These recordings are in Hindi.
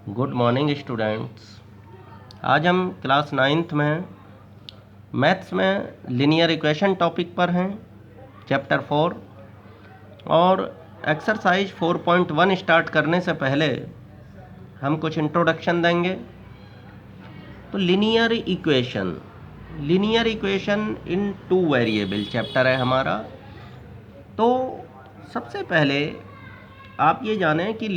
Good morning students. आज हम क्लास 9th में मैथ्स में लीनियर इक्वेशन टॉपिक पर हैं, चैप्टर 4। और एक्सरसाइज 4.1 स्टार्ट करने से पहले हम कुछ इंट्रोडक्शन देंगे। तो linear equation in two variable chapter है हमारा। तो सबसे पहले आप ये जानें कि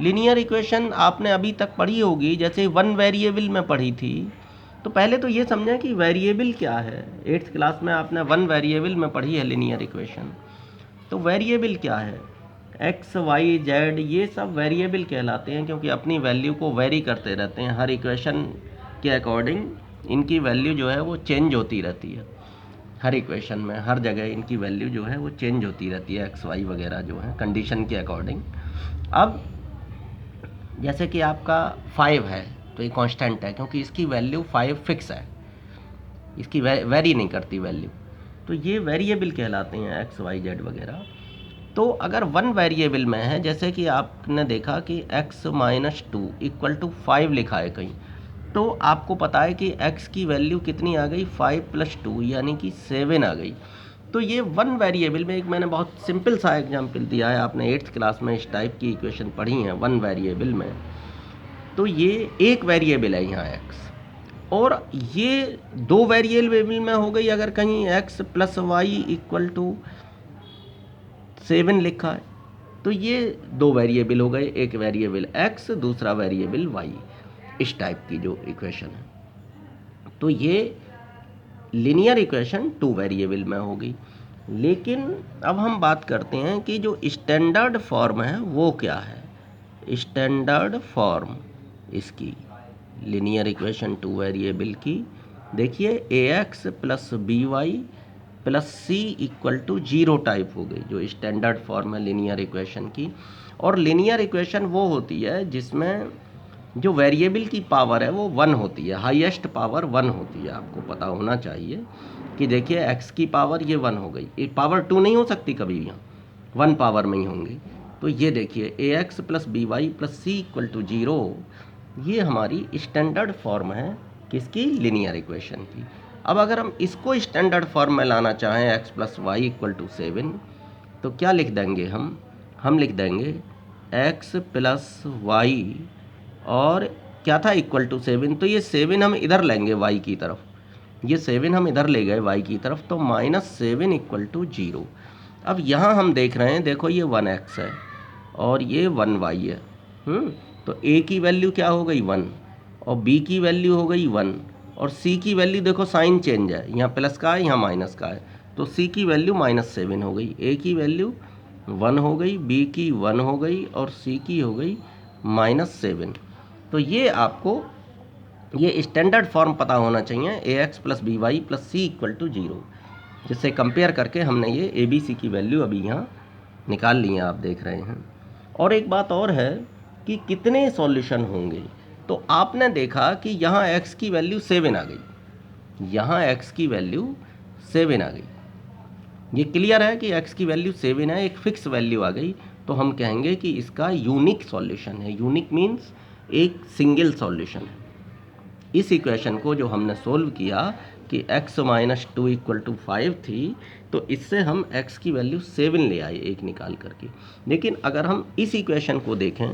लीनियर इक्वेशन आपने अभी तक पढ़ी होगी, जैसे वन वेरिएबल में पढ़ी थी। तो पहले तो ये समझें कि वेरिएबल क्या है। 8th क्लास में आपने वन वेरिएबल में पढ़ी है लीनियर इक्वेशन। तो वेरिएबल क्या है? एक्स वाई जेड ये सब वेरिएबल कहलाते हैं, क्योंकि अपनी वैल्यू को वेरी करते रहते हैं। हर इक्वेशन के अकॉर्डिंग इनकी वैल्यू जो है वो चेंज होती रहती है। हर इक्वेशन में हर जगह इनकी वैल्यू जो है वो चेंज होती रहती है, एक्स वाई वगैरह जो है कंडीशन के अकॉर्डिंग। अब जैसे कि आपका 5 है तो ये कांस्टेंट है, क्योंकि इसकी वैल्यू 5 फिक्स है, इसकी वेरी नहीं करती वैल्यू। तो ये वेरिएबल कहलाते हैं एक्स वाई जेड वगैरह। तो अगर वन वेरिएबल में है, जैसे कि आपने देखा कि x माइनस 2 इक्वल टू 5 लिखा है कहीं, तो आपको पता है कि x की वैल्यू कितनी आ गई, 5 प्लस 2 यानी कि 7 आ गई। तो ये वन वेरिएबल में, एक मैंने बहुत सिंपल सा एग्जांपल दिया है, आपने 8th क्लास में इस टाइप की इक्वेशन पढ़ी है वन वेरिएबल में। तो ये एक वेरिएबल है यहाँ x, और ये दो वेरिएबल में हो गई अगर कहीं x plus y equal to 7 लिखा है, तो ये दो वेरिएबल हो गए, एक वेरिएबल x दूसरा वेरिएबल y। इस टाइप की जो इक्वेशन है, तो ये लीनियर इक्वेशन टू वेरिएबल में होगी। लेकिन अब हम बात करते हैं कि जो स्टैंडर्ड फॉर्म है वो क्या है। स्टैंडर्ड फॉर्म इसकी लीनियर इक्वेशन टू वेरिएबल की, देखिए ax plus b y plus c equal to 0 type हो गई, जो स्टैंडर्ड फॉर्म है लीनियर इक्वेशन की। और लीनियर इक्वेशन वो होती है जिसमें जो वेरिएबल की पावर है वो 1 होती है, हाईएस्ट पावर 1 होती है। आपको पता होना चाहिए कि देखिए x की पावर ये 1 हो गई, ये पावर 2 नहीं हो सकती कभी, यहाँ 1 पावर में ही होंगी। तो ये देखिए ax plus b y plus c equal to 0, ये हमारी स्टैंडर्ड फॉर्म है किसकी, लीनियर इक्वेशन की। अब अगर हम इसको स्टैंडर्ड फॉर्म में लाना चाहें x plus y equal to 7, तो क्या लिख देंगे हम लिख देंगे x प्लस वाई और क्या था इक्वल टू 7। तो ये 7 हम इधर लेंगे y की तरफ, ये 7 हम इधर ले गए y की तरफ, तो -7 इक्वल टू 0। अब यहाँ हम देख रहे हैं, देखो ये 1x है और ये 1y है। तो a की वैल्यू क्या हो गई 1, और b की वैल्यू हो गई 1, और c की वैल्यू देखो साइन चेंज है, यहाँ प्लस का है यहाँ माइनस का है, तो c की वैल्यू -7 हो गई, a की वैल्यू 1 हो गई, b की 1 हो गई और c की हो गई -7। तो ये आपको ये स्टैंडर्ड फॉर्म पता होना चाहिए, ax plus b y plus c equal to 0, जिससे कंपेयर करके हमने ये ए बी सी की वैल्यू अभी यहाँ निकाल ली है, आप देख रहे हैं। और एक बात और है कि कितने सॉल्यूशन होंगे। तो आपने देखा कि यहाँ x की वैल्यू 7 आ गई, यहाँ x की वैल्यू 7 आ गई, ये क्लियर है कि x की वैल्यू 7 है, एक फिक्स वैल्यू आ गई। तो हम कहेंगे कि इसका यूनिक सॉल्यूशन है। यूनिक मीन्स एक सिंगल सॉल्यूशन है। इस इक्वेशन को जो हमने सोल्व किया कि x माइनस 2 इक्वल टू 5 थी, तो इससे हम x की वैल्यू 7 ले आए एक निकाल करके। लेकिन अगर हम इस इक्वेशन को देखें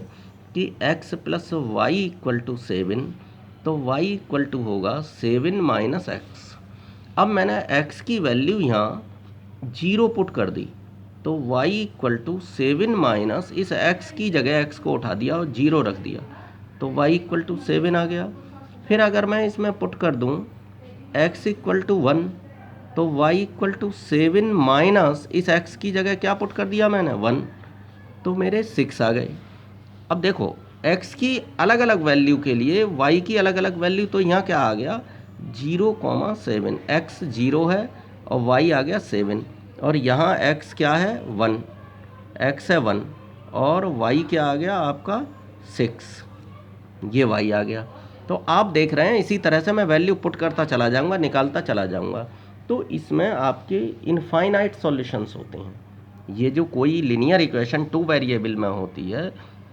कि x plus y equal to 7, तो y इक्वल टू होगा 7 माइनस एक्स। अब मैंने x की वैल्यू यहाँ 0 पुट कर दी, तो y इक्वल टू 7 माइनस इस x की जगह x को उठा दिया और 0 रख दिया, तो y इक्वल टू 7 आ गया। फिर अगर मैं इसमें पुट कर दूं x इक्वल टू 1, तो y इक्वल टू 7 माइनस इस x की जगह क्या पुट कर दिया मैंने 1, तो मेरे 6 आ गए। अब देखो x की अलग अलग वैल्यू के लिए y की अलग अलग वैल्यू, तो यहाँ क्या आ गया 0,7, x 0 है और y आ गया 7, और यहाँ x क्या है 1, x है 1 और y क्या आ गया आपका 6, ये y आ गया। तो आप देख रहे हैं इसी तरह से मैं वैल्यू पुट करता चला जाऊंगा, निकालता चला जाऊंगा। तो इसमें आपके इनफाइनाइट सॉल्यूशंस होते हैं। ये जो कोई लीनियर इक्वेशन टू वेरिएबल में होती है,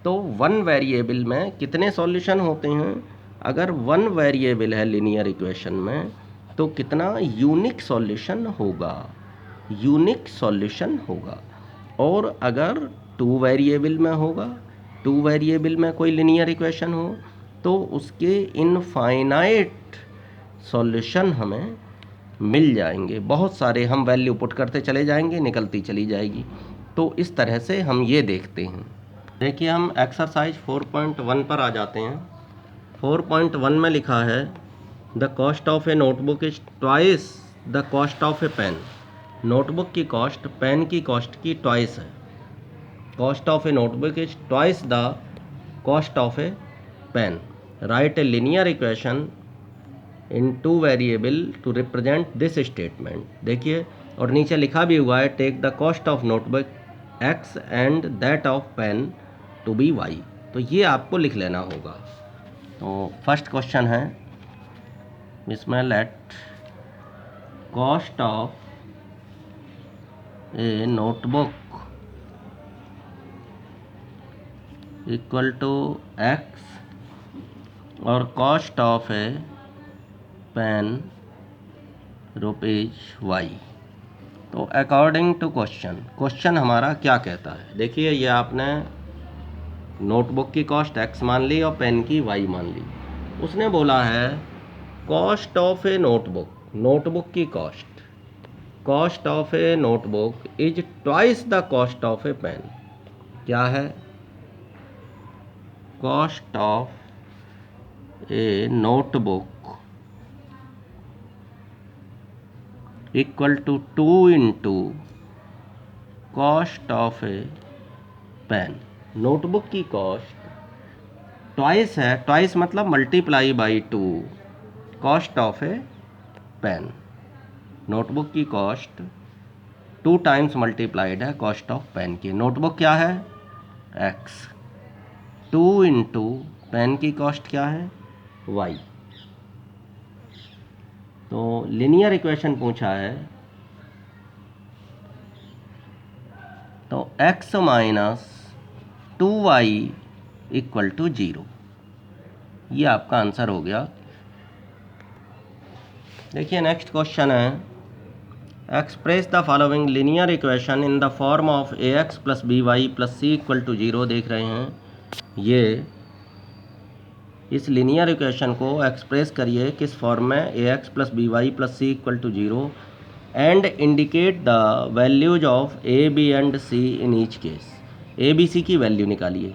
तो वन वेरिएबल में कितने सॉल्यूशन होते हैं? अगर वन वेरिएबल है लीनियर इक्वेशन में तो कितना यूनिक सॉल्यूशन होगा? यूनिक सॉल्यूशन होगा। और अगर टू वेरिएबल में होगा, टू वेरिएबल में कोई लीनियर इक्वेशन हो तो उसके इनफाइनाइट सॉल्यूशन हमें मिल जाएंगे, बहुत सारे। हम वैल्यू पुट करते चले जाएंगे, निकलती चली जाएगी। तो इस तरह से हम ये देखते हैं। देखिए हम एक्सरसाइज 4.1 पर आ जाते हैं। 4.1 में लिखा है the cost of a notebook is twice the cost of a pen. Notebook की कॉस्ट पेन की कॉस्ट की ट्वाइस है। Cost of a notebook is twice the cost of a pen. Write a linear equation in two variable to represent this statement. देखिए और नीचे लिखा भी हुआ है take the cost of notebook x and that of pen to be y। तो ये आपको लिख लेना होगा। तो फर्स्ट क्वेश्चन है इसमें, let cost of a notebook equal to x और cost of a pen rupees y। तो अकॉर्डिंग टू क्वेश्चन हमारा क्या कहता है? देखिए ये आपने नोटबुक की कॉस्ट x मान ली और पेन की y मान ली। उसने बोला है cost of a notebook, notebook की cost of a notebook is twice the cost of a pen. क्या है? Cost of a notebook equal to 2 into cost of a pen. Notebook की कॉस्ट ट्वाइस है, ट्वाइस मतलब multiply by 2 cost of a pen. Notebook की कॉस्ट 2 टाइम्स मल्टीप्लाइड है कॉस्ट ऑफ पेन की। नोटबुक क्या है? x। 2 इंटू पेन की कॉस्ट क्या है? y। तो लिनियर इक्वेशन पूछा है तो x minus 2y equal to 0। ये आपका आंसर हो गया। देखिए नेक्स्ट क्वेश्चन है express the following linear equation in the form of ax plus by plus c equal to 0। देख रहे हैं ये इस लिनियर इक्वेशन को एक्सप्रेस करिए किस फॉर्म में? ax plus by plus c equal to 0 and indicate the values of a b and c in each case. a b c की वैल्यू निकालिए।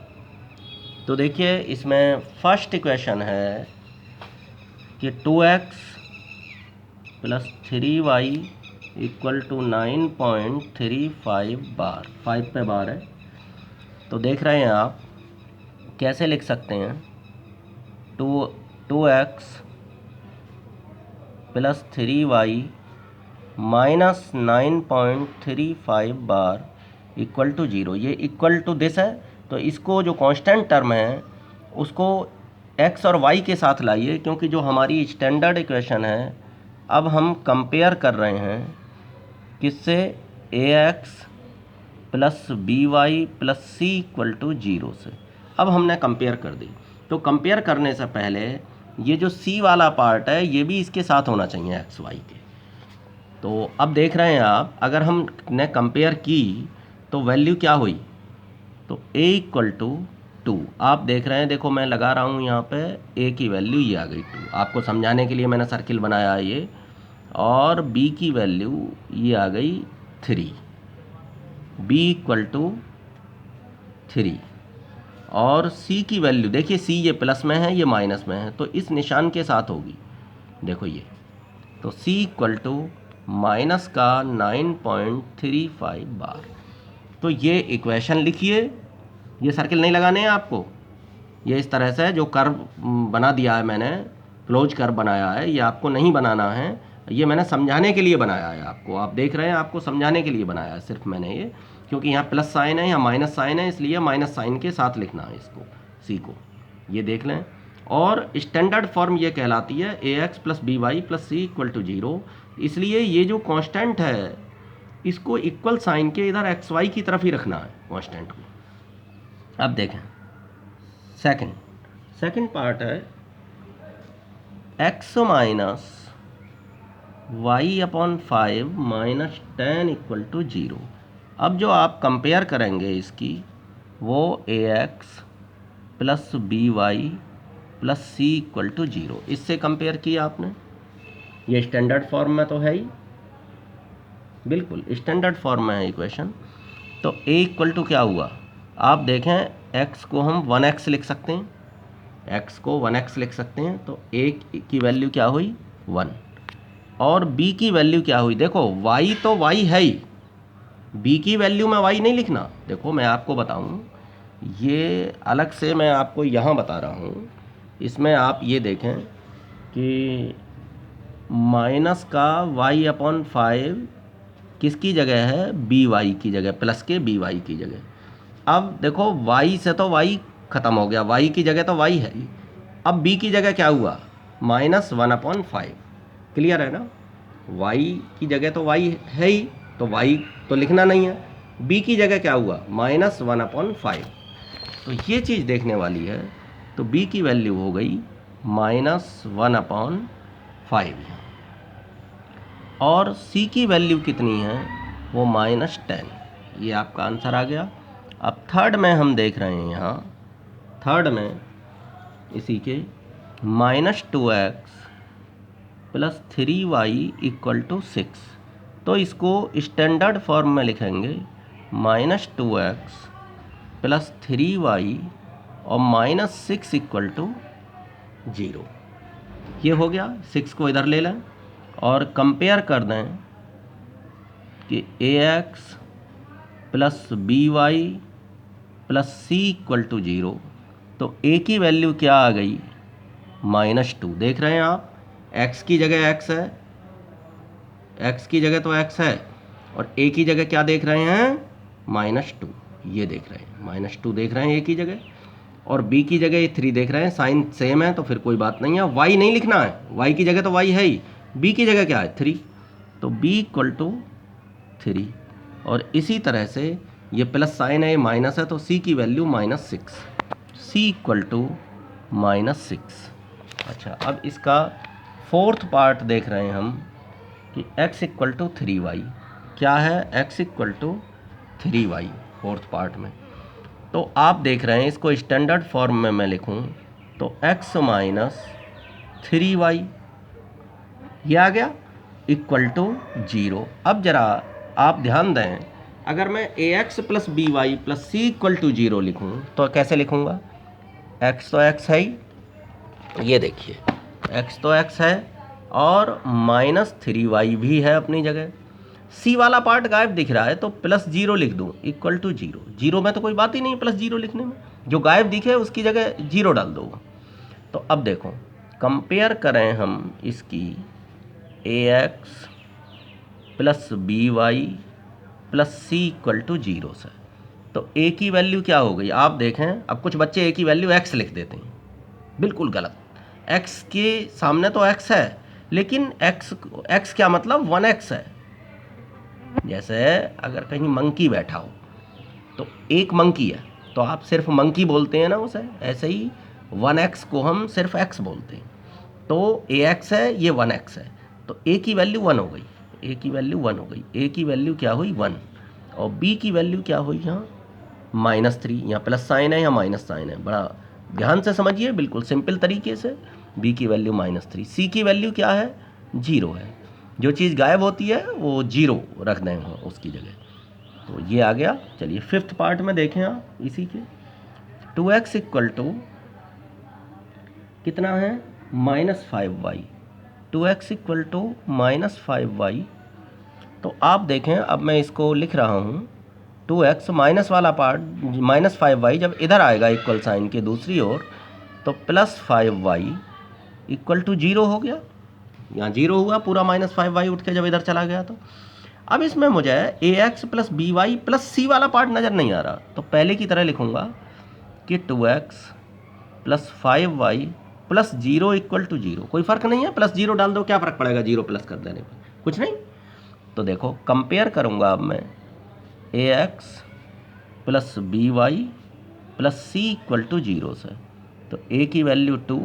तो देखिए इसमें फर्स्ट इक्वेशन है कि 2x plus 3y equal to 9.35 बार, 5 पे बार है। तो देख रहे हैं आप कैसे लिख सकते हैं? 2x प्लस 3y माइनस 9.35 बार इक्वल टू 0। ये इक्वल टू दिस है, तो इसको जो कांस्टेंट टर्म है उसको x और y के साथ लाइए, क्योंकि जो हमारी स्टैंडर्ड इक्वेशन है अब हम कंपेयर कर रहे हैं किससे? ax plus by plus c equal to 0 से। अब हमने कंपेयर कर दी, तो कंपेयर करने से पहले ये जो c वाला पार्ट है ये भी इसके साथ होना चाहिए एक्स वाई के। तो अब देख रहे हैं आप, अगर हमने कंपेयर की तो वैल्यू क्या हुई? तो a इक्वल टू 2। आप देख रहे हैं, देखो मैं लगा रहा हूँ यहाँ पे a की वैल्यू ये आ गई 2। आपको समझाने के लिए मैंने सर्किल बनाया है ये। और b की वैल्यू ये आ गई 3, b इक्वल टू 3। और c की वैल्यू देखिए, c ये प्लस में है ये माइनस में है, तो इस निशान के साथ होगी। देखो ये, तो c इक्वल टू माइनस का 9.35 बार। तो ये इक्वेशन लिखिए। ये सर्किल नहीं लगाने हैं आपको, ये इस तरह से जो कर्व बना दिया है मैंने, क्लोज कर्व बनाया है, ये आपको नहीं बनाना है। ये मैंने समझाने के लिए बनाया है आपको। आप देख रहे हैं, आपको समझाने के लिए बनाया है सिर्फ मैंने ये, क्योंकि यहाँ प्लस साइन है, यहाँ माइनस साइन है, इसलिए माइनस साइन के साथ लिखना है इसको, सी को। ये देख लें। और स्टैंडर्ड फॉर्म ये कहलाती है ax plus by plus c equal to 0। इसलिए ये जो कांस्टेंट है इसको इक्वल साइन के इधर xy की तरफ ही रखना है कांस्टेंट को। अब देखें, सेकंड पार्ट है x minus y upon 5 minus 10 equal to 0। अब जो आप कंपेयर करेंगे इसकी वो ax plus b y plus c equal to 0, इससे कंपेयर किया आपने। ये स्टैंडर्ड फॉर्म में तो है ही, बिल्कुल स्टैंडर्ड फॉर्म में है इक्वेशन। तो a इक्वल टू क्या हुआ, आप देखें x को हम 1x लिख सकते हैं, x को 1x लिख सकते हैं, तो a की वैल्यू क्या हुई 1, और b की वैल्यू क्या हुई, देखो y तो y है ही, b की वैल्यू में y नहीं लिखना। देखो मैं आपको बताऊं, ये अलग से मैं आपको यहाँ बता रहा हूँ, इसमें आप ये देखें कि माइनस का y अपॉन 5 किसकी जगह है, बी वाई की जगह, प्लस के बी वाई की जगह। अब देखो y से तो y ख़त्म हो गया, y की जगह तो y है ही, अब b की जगह क्या हुआ माइनस 1/5, क्लियर है ना। y की जगह तो y है ही, तो y तो लिखना नहीं है, b की जगह क्या हुआ माइनस 1/5, तो ये चीज़ देखने वाली है। तो b की वैल्यू हो गई माइनस 1/5, और c की वैल्यू कितनी है वो माइनस 10, ये आपका आंसर आ गया। अब थर्ड में हम देख रहे हैं, यहाँ थर्ड में इसी के minus 2x plus 3y equal to 6, तो इसको स्टैंडर्ड फॉर्म में लिखेंगे माइनस 2x प्लस 3y और माइनस 6 इक्वल टू 0। ये हो गया, 6 को इधर ले लें और कंपेयर कर दें कि ax plus b y plus c equal to 0, तो a की वैल्यू क्या आ गई -2। देख रहे हैं आप, x की जगह x है, x की जगह तो x है, और a की जगह क्या देख रहे हैं -2, ये देख रहे हैं -2 देख रहे हैं a की जगह, और b की जगह ये 3 देख रहे हैं, साइन सेम है तो फिर कोई बात नहीं है। y नहीं लिखना है, y की जगह तो y है ही, b की जगह क्या है 3, तो b इक्वल टू 3, और इसी तरह से ये प्लस साइन है, ये माइनस है, तो c की वैल्यू -6, c इक्वल टू -6। अच्छा, अब इसका फोर्थ पार्ट देख रहे हैं हम कि x इक्वल टू 3y, क्या है x equal to 3y fourth part में। तो आप देख रहे हैं इसको स्टैंडर्ड फॉर्म में मैं लिखूं तो x माइनस 3y, ये आ गया इक्वल टू 0। अब ज़रा आप ध्यान दें, अगर मैं ax plus b y plus c equal to 0 लिखूँ तो कैसे लिखूँगा, x तो x है ही, ये देखिए x तो x है और -3y भी है अपनी जगह, c वाला पार्ट गायब दिख रहा है तो +0 लिख दूँ इक्वल टू 0। 0 में तो कोई बात ही नहीं +0 लिखने में, जो गायब दिखे उसकी जगह 0 डाल दो। तो अब देखो कंपेयर करें हम इसकी ax plus b y plus c equal to 0 से, तो a की वैल्यू क्या हो गई, आप देखें। अब कुछ बच्चे a की वैल्यू x लिख देते हैं, बिल्कुल गलत। x के सामने तो x है, लेकिन x क्या मतलब 1x है। जैसे अगर कहीं मंकी बैठा हो तो एक मंकी है तो आप सिर्फ मंकी बोलते हैं ना उसे, ऐसे ही 1x को हम सिर्फ x बोलते हैं। तो ax है, ये 1x है, तो a की वैल्यू 1 हो गई, a की वैल्यू 1 हो गई, a की वैल्यू क्या हुई 1, और b की वैल्यू क्या हुई यहाँ -3, यहाँ प्लस साइन है, यहाँ माइनस साइन है, बड़ा ध्यान से समझिए, बिल्कुल सिंपल तरीके से। b की वैल्यू -3, c की वैल्यू क्या है 0 है, जो चीज़ गायब होती है वो 0 रख दें उसकी जगह, तो ये आ गया। चलिए फिफ्थ पार्ट में देखें आप इसी के, 2x इक्वल टू कितना है -5y, 2x equal to -5y। तो आप देखें, अब मैं इसको लिख रहा हूँ 2x माइनस वाला पार्ट -5y जब इधर आएगा इक्वल साइन के दूसरी ओर तो +5y इक्वल टू 0 हो गया, यहाँ 0 हुआ, पूरा -5y उठ के जब इधर चला गया। तो अब इसमें मुझे ax plus b y plus c वाला पार्ट नज़र नहीं आ रहा, तो पहले की तरह लिखूँगा कि 2x plus 5y plus 0 equal to 0। कोई फ़र्क नहीं है, +0 डाल दो, क्या फ़र्क पड़ेगा 0 प्लस कर देने पर, कुछ नहीं। तो देखो कंपेयर करूँगा अब मैं ax plus b y plus c equal to 0 से, तो ए की वैल्यू 2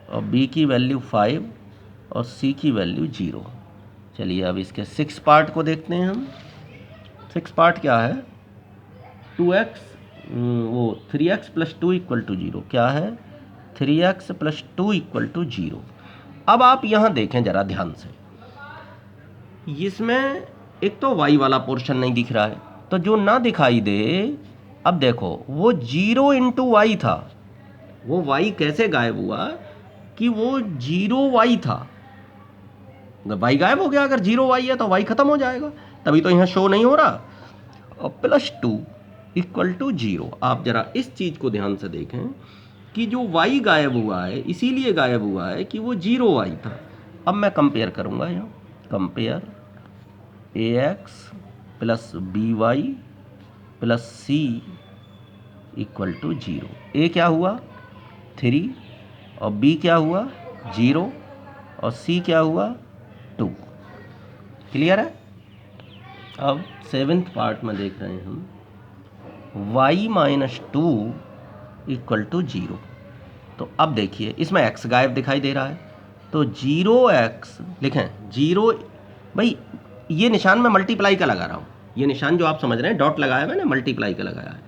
और बी की वैल्यू 5 और सी की वैल्यू 0। चलिए अब इसके 6 पार्ट को देखते हैं हम। 6 पार्ट क्या है? 2x वो 3x प्लस 2 इक्वल टू 0 क्या है? 3x plus 2 equal to 0। अब आप यहाँ देखें ज़रा ध्यान से, इसमें एक तो y वाला पोर्शन नहीं दिख रहा है, तो जो ना दिखाई दे, अब देखो वो 0 इंटू वाई था, वो y कैसे गायब हुआ कि वो 0y था। y गायब हो गया, अगर 0y है तो y खत्म हो जाएगा, तभी तो यहाँ शो नहीं हो रहा। और प्लस 2 इक्वल टू 0, आप जरा इस चीज़ को ध्यान से देखें कि जो y गायब हुआ है इसीलिए गायब हुआ है कि वो 0y था। अब मैं कंपेयर करूँगा यहाँ, compare ax plus by plus c equal to 0। A क्या हुआ? 3 और बी क्या हुआ? 0 और सी क्या हुआ? 2। क्लियर है? अब 7th पार्ट में देख रहे हैं हम, y माइनस 2 इक्वल टू 0। तो अब देखिए इसमें x गायब दिखाई दे रहा है, तो 0x लिखें 0। भाई ये निशान मैं मल्टीप्लाई का लगा रहा हूँ, ये निशान जो आप समझ रहे हैं डॉट लगाया है मैंने, मल्टीप्लाई का लगाया है।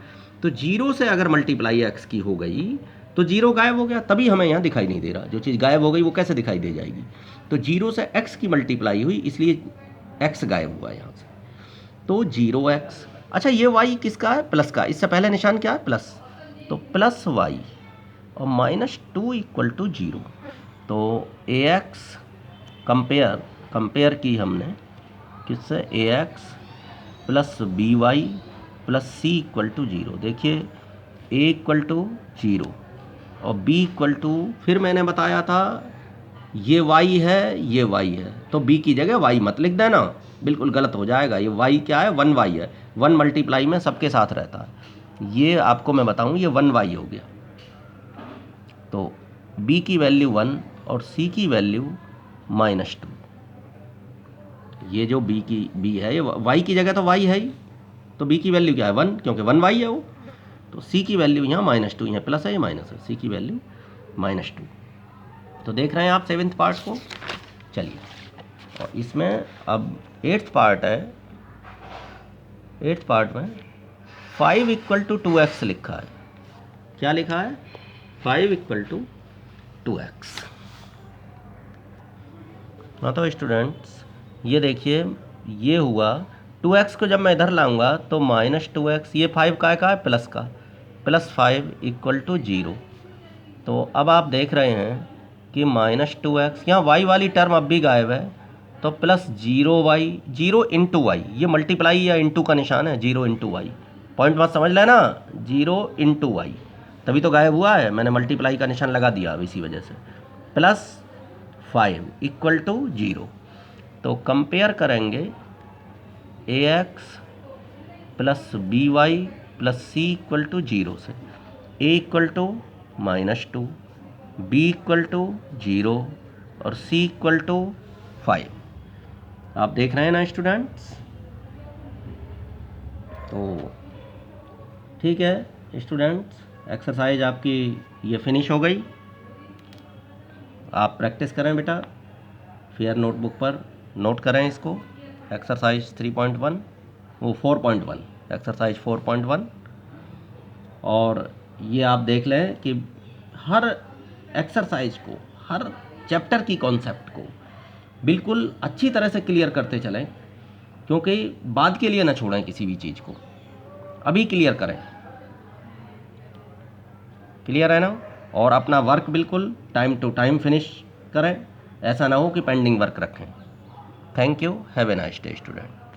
तो 0 से अगर मल्टीप्लाई x की हो गई तो 0 गायब हो गया, तभी हमें यहाँ दिखाई नहीं दे रहा। जो चीज़ गायब हो गई वो कैसे दिखाई दे जाएगी? तो 0 से x की मल्टीप्लाई हुई इसलिए x गायब हुआ यहाँ से, तो 0x। अच्छा ये y किसका है? प्लस का। इससे पहले निशान क्या है? प्लस, तो प्लस y और माइनस 2 इक्वल टू 0। तो ax कंपेयर की हमने किससे? ax plus by plus c equal to 0। देखिए a इक्वल टू 0 और b इक्वल टू, फिर मैंने बताया था ये y है ये y है, तो b की जगह y मत लिख देना, बिल्कुल गलत हो जाएगा। ये y क्या है? 1y है, 1 मल्टीप्लाई में सबके साथ रहता है। ये आपको मैं बताऊँ, ये 1y हो गया। तो b की वैल्यू 1 और c की वैल्यू माइनस 2। ये जो b है, ये y की जगह तो y है ही, तो b की वैल्यू क्या है? 1, क्योंकि 1y है वो। तो c की वैल्यू यहाँ माइनस 2, यहाँ प्लस है, ये माइनस है, c की वैल्यू माइनस 2। तो देख रहे हैं आप 7th पार्ट को। चलिए और इसमें अब 8th पार्ट है। 8th पार्ट में 5 इक्वल टू 2x लिखा है। क्या लिखा है? 5 इक्वल टू 2x। हाँ तो स्टूडेंट्स ये देखिए, ये हुआ 2x को जब मैं इधर लाऊंगा तो माइनस 2x, ये 5 का है प्लस का, प्लस 5 इक्वल टू 0। तो अब आप देख रहे हैं कि माइनस 2x, यहाँ y वाली टर्म अब भी गायब है, तो प्लस 0y, 0 इंटू वाई, ये मल्टीप्लाई या इंटू का निशान है, 0 इंटू वाई। पॉइंट मत समझ लेना, 0 इंटू वाई, तभी तो गायब हुआ है, मैंने मल्टीप्लाई का निशान लगा दिया अब इसी वजह से। Plus 5 equal to 0। तो कंपेयर करेंगे ax plus by plus c equal to 0 से। a equal to minus 2, b equal to 0 और c इक्वल टू 5। आप देख रहे हैं ना स्टूडेंट्स? तो ठीक है स्टूडेंट्स, एक्सरसाइज आपकी ये फिनिश हो गई। आप प्रैक्टिस करें बेटा, फेयर नोटबुक पर नोट करें इसको। एक्सरसाइज 3.1 वो 4.1, एक्सरसाइज 4.1। और ये आप देख लें कि हर एक्सरसाइज को, हर चैप्टर की कॉन्सेप्ट को बिल्कुल अच्छी तरह से क्लियर करते चलें, क्योंकि बाद के लिए ना छोड़ें किसी भी चीज़ को, अभी क्लियर करें। क्लियर है ना? और अपना वर्क बिल्कुल टाइम टू टाइम फिनिश करें, ऐसा ना हो कि पेंडिंग वर्क रखें। Thank you, have a nice day student.